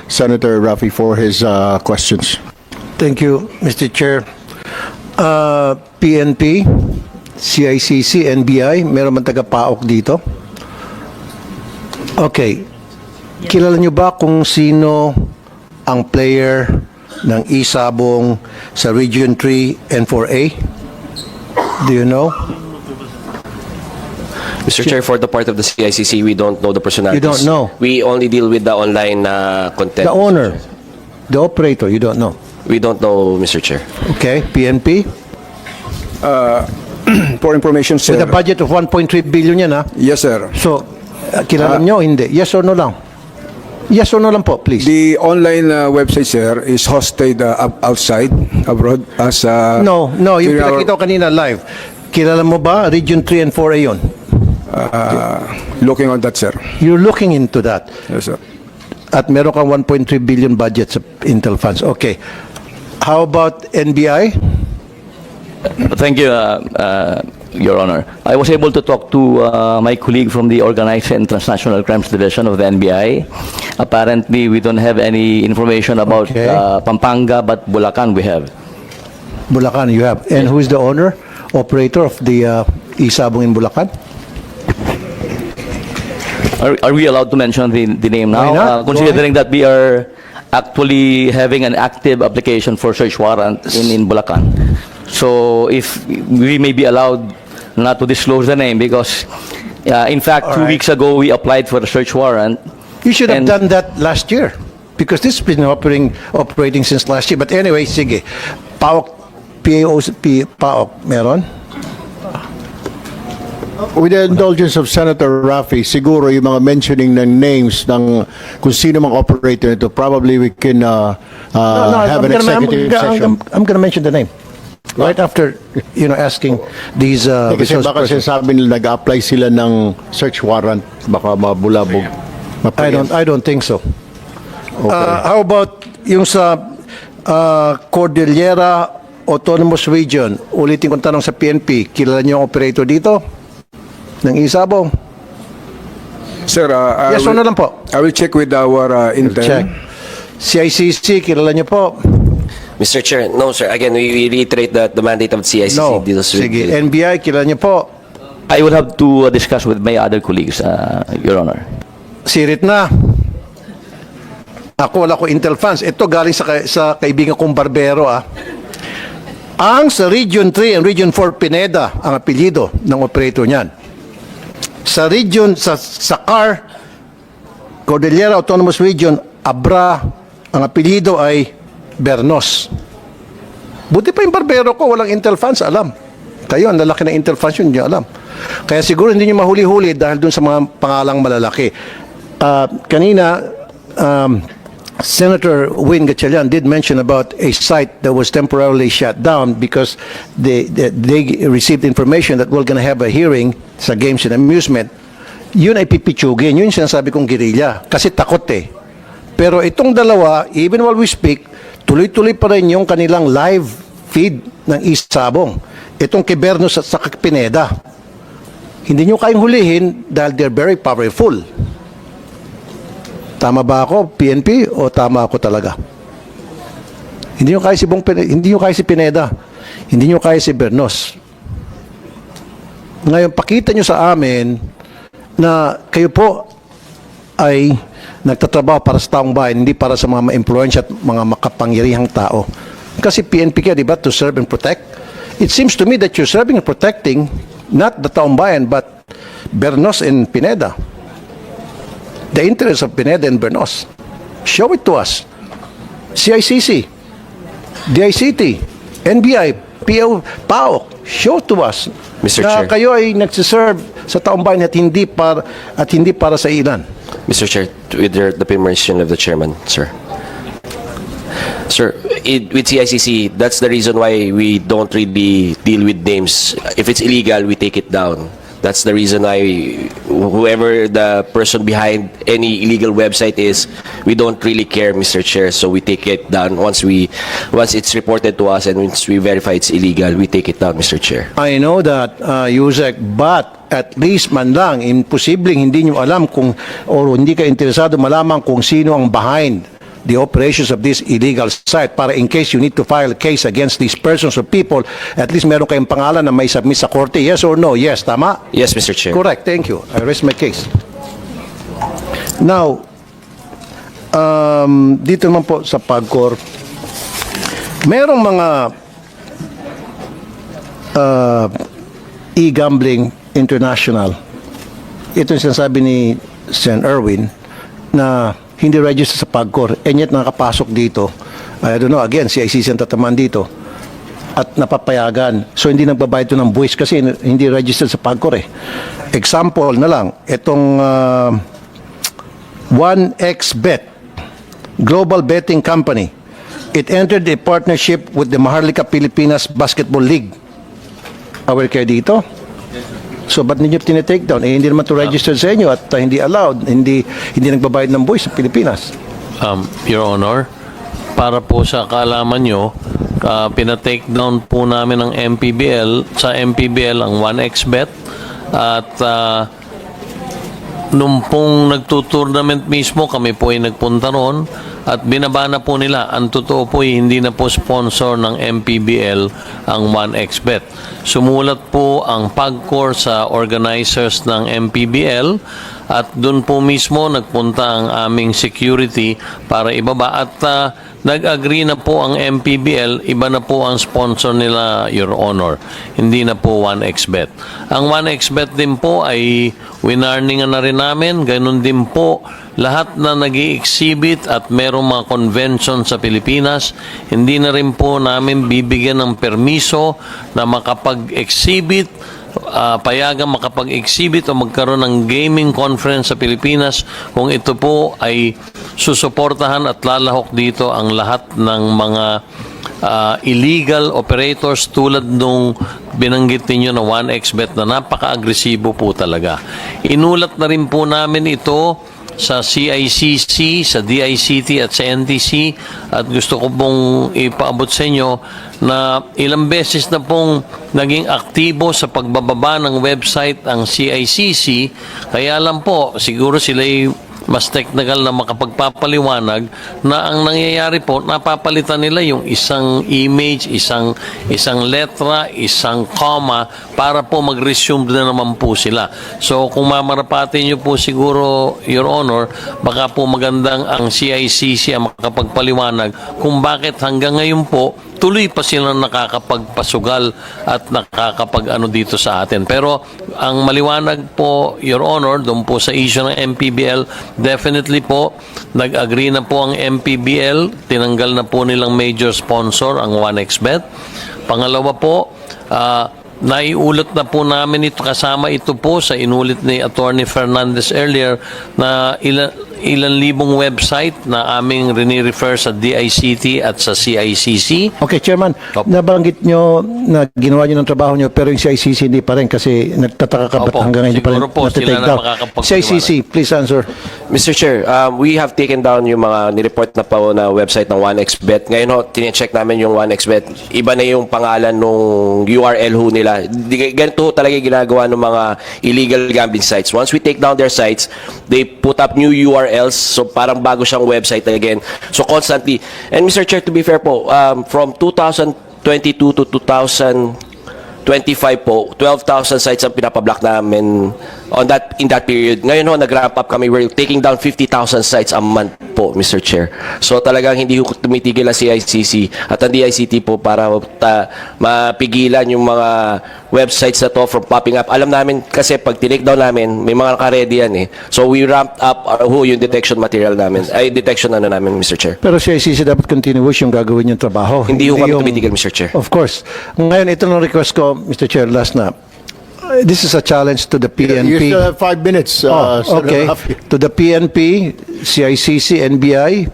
Senator Raffy for his questions. Thank you, Mr. Chair. PNP, CICC, NBI, meron man taga-PAOK dito? Okay. Kilala nyo ba kung sino ang player ng isabong sa Region 3 and 4A? Do you know? Mr. Chair, for the part of the CICC, we don't know the personalities. You don't know? We only deal with the online content. The owner, the operator, you don't know? We don't know, Mr. Chair. Okay, PNP? For information, sir. With a budget of 1.3 billion yan, ha? Yes, sir. So, kilala nyo, hindi? Yes or no lang? Yes or no lang po, please. The online website, sir, is hosted outside, abroad, as No, yung during our- pinakita ko kanina live. Kilala mo ba, Region 3 and 4A yun? looking on that, sir. You're looking into that. Yes, sir. At meron kang 1.3 billion budget sa Intel funds. Okay. How about NBI? Thank you, Your Honor. I was able to talk to my colleague from the Organized and Transnational Crimes Division of the NBI. Apparently, we don't have any information about Okay. Pampanga, but Bulacan we have. Bulacan, you have. And who is the owner, operator of the isabong in Bulacan? Are we allowed to mention the name now? Why not? Go Considering that we are actually having an active application for search warrant in Bulacan. So if we may be allowed not to disclose the name because, in fact, All 2 right. weeks ago we applied for a search warrant. You should have And- done that last year because this has been operating since last year. But anyway, sige. PAOK, PAOK, meron? With the indulgence of Senator Raffy, siguro yung mga mentioning ng names ng kung sino mga operator nito, probably we can have an executive session. I'm going to mention the name. Right after, asking these Kasi resource baka persons. sinasabi nila nag-apply sila ng search warrant, baka mabulabog. I don't think so. How about yung sa Cordillera Autonomous Region? Ulitin kong tanong sa PNP, kilala niyo ang operator dito? Ng isabong? Sir, Yes or no lang po? I will check with our intern. Check. CICC, kilala niyo po? Mr. Chair, no, sir. Again, we reiterate that the mandate of the CICC No. deals with Sige. NBI, kilala niyo po? I would have to discuss with my other colleagues, Your Honor. Sirit na. Ako, wala ko Intel funds. Ito galing sa kaibigan kong barbero, Ang sa Region 3 and Region 4 Pineda ang apelyido ng operator niyan. Sa region, sa CAR, Cordillera Autonomous Region, Abra, ang apelyido ay Bernos. Buti pa yung barbero ko, walang Intel funds, alam. Kayo, ang lalaki ng Intel funds yun, hindi nyo alam. Kaya siguro hindi nyo mahuli-huli dahil dun sa mga pangalang malalaki. Kanina, Senator Win Gatchalian did mention about a site that was temporarily shut down because they received information that we're going to have a hearing sa Games and Amusement. Yun ay pipitsugin. Yun yung sinasabi kong guerrilla. Kasi takot eh. Pero itong dalawa, even while we speak, tuloy-tuloy pa rin yung kanilang live feed ng isabong. Itong kay Bernos at sa Pineda. Hindi nyo kayang hulihin dahil they're very powerful. Tama ba ako, PNP, o tama ako talaga? Hindi nyo kaya hindi nyo kaya si Pineda. Hindi nyo kaya si Bernos. Ngayon, pakita nyo sa amin na kayo po ay nagtatrabaho para sa taong bayan, hindi para sa mga ma-influensya at mga makapangyarihang tao. Kasi PNP ka, di ba, to serve and protect? It seems to me that you're serving and protecting not the taong bayan, but Bernos and Pineda. The interest of Pineda and Bernos. Show it to us. CICC, DICT, NBI, PAOK, show to us Mr. na Chair. kayo ay nagsiserve sa taong bayan at hindi para sa ilan. Mr. Chair, with the permission of the chairman, sir. Sir, with CICC, that's the reason why we don't really deal with names. If it's illegal, we take it down. That's the reason why whoever the person behind any illegal website is, we don't really care, Mr. Chair. So we take it down once it's reported to us and once we verify it's illegal, we take it down, Mr. Chair. I know that, Yusek, but at least man lang, imposibleng hindi nyo alam kung, o hindi ka interesado malaman kung sino ang behind the operations of this illegal site para in case you need to file a case against these persons or people, at least meron kayong pangalan na may submit sa korte, yes or no? Yes, tama? Yes, Mr. Chair. Correct, thank you. I rest my case. Now, dito naman po sa PAGCOR, merong mga e-gambling international. Ito yung sinasabi ni Sen. Erwin na hindi register sa PAGCOR and yet nakapasok dito. I don't know, again, CICC ang tatamaan dito at napapayagan. So hindi nagbabayad ito ng buwis kasi hindi registered sa PAGCOR eh. Example na lang, itong 1xBet, global betting company. It entered a partnership with the Maharlika Pilipinas Basketball League. Aware kayo dito? So, ba't ninyo tinitake down? Eh, hindi naman to registered sa inyo at hindi allowed. Hindi nagbabayad ng buwis sa Pilipinas. Your Honor, para po sa kaalaman nyo, pinatake down po namin ang MPBL, sa MPBL ang 1xBet at nung pong nagtutournament mismo, kami po ay nagpunta ron at binabana po nila. Ang totoo po ay hindi na po sponsor ng MPBL ang 1xBet. Sumulat po ang PAGCOR sa organizers ng MPBL at doon po mismo nagpunta ang aming security para ibaba at nag-agree na po ang MPBL, iba na po ang sponsor nila, Your Honor. Hindi na po 1xBet. Ang 1xBet din po ay winarningan na rin namin. Ganun din po lahat na nag-i-exhibit at merong mga convention sa Pilipinas, hindi na rin po namin bibigyan ng permiso na makapag-exhibit, payagang makapag-exhibit o magkaroon ng gaming conference sa Pilipinas kung ito po ay susuportahan at lalahok dito ang lahat ng mga illegal operators tulad nung binanggit ninyo na 1xBet na napaka-agresibo po talaga. Inulat na rin po namin ito sa CICC, sa DICT at sa NTC at gusto ko pong ipaabot sa inyo na ilang beses na pong naging aktibo sa pagbababa ng website ang CICC, kaya lang po siguro sila'y mas technical na makapagpapaliwanag na ang nangyayari po, napapalitan nila yung isang image, isang letra, isang comma para po mag-resume na naman po sila. So kung mamarapatin nyo po siguro, Your Honor, baka po magandang ang CICC ang makapagpaliwanag kung bakit hanggang ngayon po tuloy pa silang nakakapagpasugal at nakakapag-ano dito sa atin. Pero ang maliwanag po, Your Honor, doon po sa issue ng MPBL, definitely po, nag-agree na po ang MPBL, tinanggal na po nilang major sponsor, ang 1xBet. Pangalawa po, naiulat na po namin ito, kasama ito po sa inulit ni Attorney Fernandez earlier na ilan libong website na aming rini-refer sa DICT at sa CICC. Okay, Chairman, nabanggit nyo na ginawa nyo ng trabaho nyo pero yung CICC hindi pa rin kasi nagtataka ka ba't Opo, hanggang ngayon hindi pa rin siguro po natitake sila na down. makakapagpaliwanag. CICC, please answer. Mr. Chair, we have taken down yung mga nireport na po na website ng 1xBet. Ngayon ho, tine-check namin yung 1xBet. Iba na yung pangalan nung URL ho nila. Ganito ho talaga ginagawa ng mga illegal gambling sites. Once we take down their sites, they put up new URLs. So parang bago siyang website again. So constantly. And Mr. Chair, to be fair po, from 2022 to 2025 po, 12,000 sites ang pinapablock namin in that period. Ngayon ho, nag-ramp up kami. We're taking down 50,000 sites a month po, Mr. Chair. So talagang hindi ko tumitigil ang CICC at ang DICT po para mapigilan yung mga websites na to from popping up. Alam namin kasi pag tinake down namin, may mga naka-ready yan eh. So we ramped up yung detection material namin. Ay, detection namin, Mr. Chair. Pero CICC dapat continuous yung gagawin yung trabaho. Hindi ho kami yung- tumitigil, Mr. Chair. Of course. Ngayon, ito ng request ko, Mr. Chair, last na. This is a challenge to the You PNP. still have 5 minutes, Senator Okay. Rafi. To the PNP, CICC, NBI,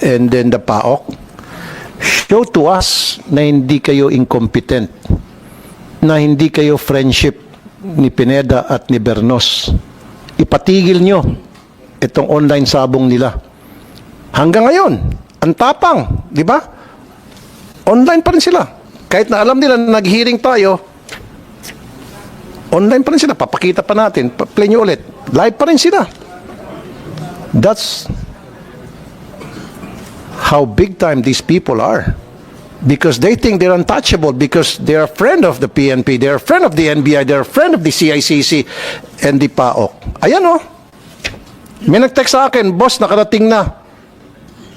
and then the PAOK, show to us na hindi kayo incompetent, na hindi kayo friendship ni Pineda at ni Bernos. Ipatigil nyo itong online sabong nila. Hanggang ngayon, ang tapang, di ba? Online pa rin sila. Kahit na alam nila na nag-hearing tayo, online pa rin sila. Papakita pa natin. Play nyo ulit. Live pa rin sila. That's how big time these people are. Because they think they're untouchable because they're a friend of the PNP, they're a friend of the NBI, they're a friend of the CICC and the PAOK. Ayan o. May nag-text sa akin, boss, nakarating na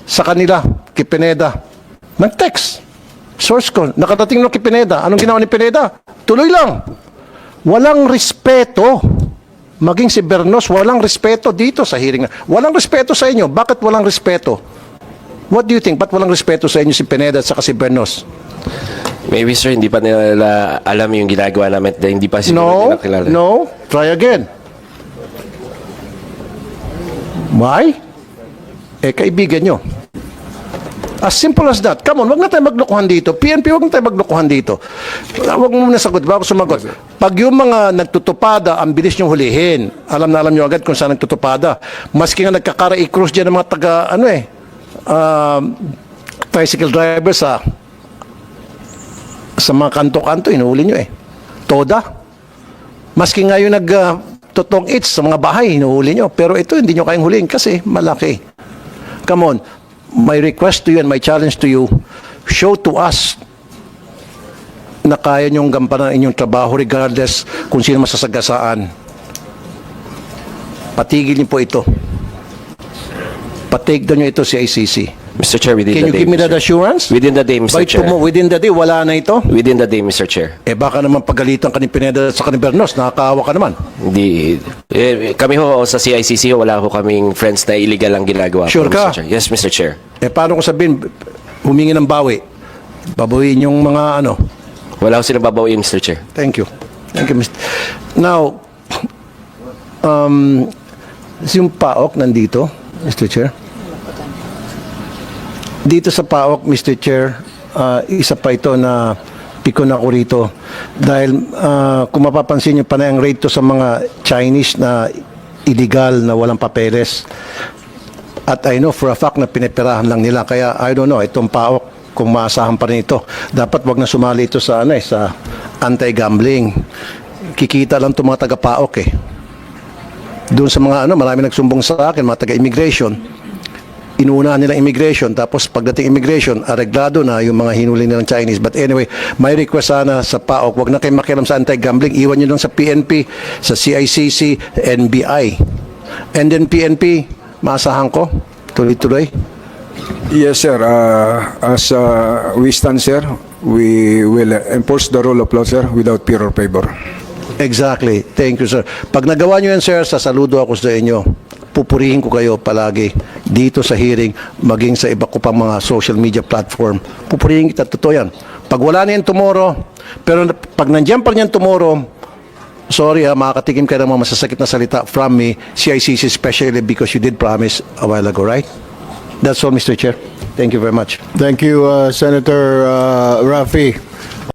sa kanila, kay Pineda. Nag-text. Source ko, nakarating na kay Pineda. Anong ginawa ni Pineda? Tuloy lang. Walang respeto. Maging si Bernos, walang respeto dito sa hearing. Walang respeto sa inyo. Bakit walang respeto? What do you think? Ba't walang respeto sa inyo si Pineda at saka si Bernos? Maybe, sir, hindi pa nila alam yung ginagawa namin. Hindi pa siguro nila kilala. No. Try again. Why? Kaibigan nyo. As simple as that. Come on, wag na tayo maglokohan dito. PNP, wag na tayo maglokohan dito. Wag mo muna sagot, bago sumagot. Pag yung mga nagtutupada, ang bilis nyo hulihin. Alam na alam nyo agad kung saan nagtutupada. Maski nga nagkakara-i-cross dyan ng mga tricycle driver sa mga kanto-kanto, inuhuli nyo Toda. Maski nga yung totong its sa mga bahay, inuhuli nyo. Pero ito, hindi nyo kayang hulihin kasi malaki. Come on. My request to you and my challenge to you, show to us na kaya nyong gampanan inyong trabaho regardless kung sino masasagasaan. Patigil niyo po ito. Patigil nyo ito si ICC. Mr. Chair, within Can the you day, give me that Mr. assurance? Within the day, Mr. Chair. Within the day, wala na ito? Within the day, Mr. Chair. Baka naman pagalitan ka ni Pineda sa ni Bernos, nakakaawa ka naman. Hindi. Kami ho sa CICC, wala ho kaming friends na illegal ang ginagawa. Sure po, ka? Mr. Chair. Yes, Mr. Chair. Paano kung sabihin, humingi ng bawi? Babawiin yung mga ano? Wala ho silang babawiin, Mr. Chair. Thank you. Thank you, Mr. Now, yung PAOK nandito, Mr. Chair. Dito sa PAOK, Mr. Chair, isa pa ito na pikon ako rito. Dahil kung mapapansin nyo, panay ang rate to sa mga Chinese na illegal na walang papeles. At I know for a fact na pinipirahan lang nila. Kaya I don't know, itong PAOK, kung maasahan pa rin ito, dapat wag na sumali ito sa anti-gambling. Kikita lang itong mga taga-PAOK Doon sa mga marami nagsumbong sa akin, mga taga-immigration. Inuunahan nilang immigration, tapos pagdating immigration, areglado na yung mga hinuli nilang Chinese. But anyway, may request sana sa PAOK, wag na kayong makialam sa anti-gambling, iwan nyo lang sa PNP, sa CICC, NBI. And then PNP, maasahan ko, tuloy-tuloy. Yes, sir. As we stand, sir, we will enforce the rule of law, sir, without fear or favor. Exactly. Thank you, sir. Pag nagawa nyo yan, sir, sasaludo ako sa inyo. Pupurihin ko kayo palagi dito sa hearing, maging sa iba ko pang mga social media platform. Pupurihin kita, totoo yan. Pag wala na yan tomorrow, pero pag nandiyan pa yan tomorrow, sorry makakatikim kayo ng mga masasakit na salita from me, CICC especially because you did promise a while ago, right? That's all, Mr. Chair. Thank you very much. Thank you, Senator Rafi.